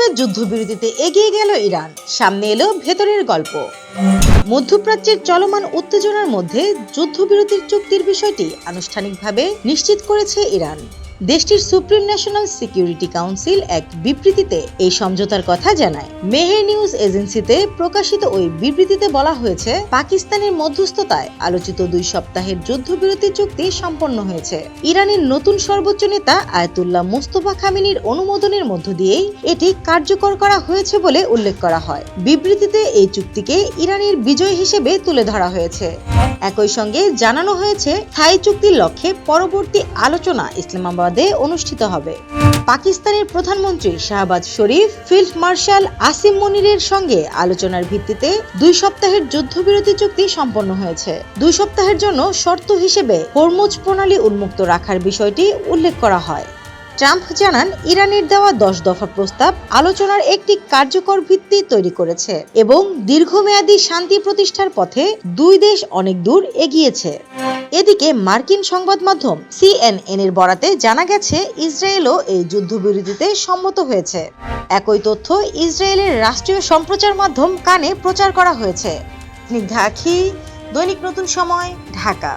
কিভাবে যুদ্ধবিরতিতে এগিয়ে গেল ইরান, সামনে এলো ভেতরের গল্প। মধ্যপ্রাচ্যের চলমান উত্তেজনার মধ্যে যুদ্ধবিরতির চুক্তির বিষয়টি আনুষ্ঠানিকভাবে নিশ্চিত করেছে ইরান। দেশটির সুপ্রিম ন্যাশনাল সিকিউরিটি কাউন্সিল এক বিবৃতিতে এই সমঝোতার কথা জানায়। মেহের নিউজ এজেন্সিতে প্রকাশিত ওই বিবৃতিতে বলা হয়েছে, পাকিস্তানের মধ্যস্থতায় আলোচিত 2 সপ্তাহের যুদ্ধবিরতি চুক্তি সম্পন্ন হয়েছে। ইরানের নতুন সর্বোচ্চ নেতা আয়াতুল্লাহ মোস্তফা খামেনির অনুমোদনের মধ্য দিয়েই এটি কার্যকর করা হয়েছে বলে উল্লেখ করা হয়। বিবৃতিতে এই চুক্তিকে ইরানের বিজয় হিসেবে তুলে ধরা হয়েছে। একই সঙ্গে জানানো হয়েছে, স্থায়ী চুক্তির লক্ষ্যে পরবর্তী আলোচনা ইসলামাবাদে অনুষ্ঠিত হবে। পাকিস্তানের প্রধানমন্ত্রী শাহবাজ শরীফ ফিল্ড মার্শাল আসিম মনিরের সঙ্গে আলোচনার ভিত্তিতে 2 সপ্তাহের যুদ্ধবিরতি চুক্তি সম্পন্ন হয়েছে। 2 সপ্তাহের জন্য শর্ত হিসেবে হরমুজ প্রণালী উন্মুক্ত রাখার বিষয়টি উল্লেখ করা হয়। ট্রাম্প জানান, ইরানের দেওয়া 10 দফা প্রস্তাব আলোচনার একটি কার্যকর ভিত্তি তৈরি করেছে এবং দীর্ঘমেয়াদী শান্তি প্রতিষ্ঠার পথে 2 দেশ অনেক দূর এগিয়েছে। এদিকে মার্কিন সংবাদ মাধ্যম CNN এর বরাতে জানা গেছে, ইসরায়েলও এই যুদ্ধবিরতিতে সম্মত হয়েছে। একই তথ্য ইসরায়েলের রাষ্ট্রীয় সম্প্রচার মাধ্যম কানে প্রচার করা হয়েছে। স্নিগ্ধা আখি, দৈনিক নতুন সময়, ঢাকা।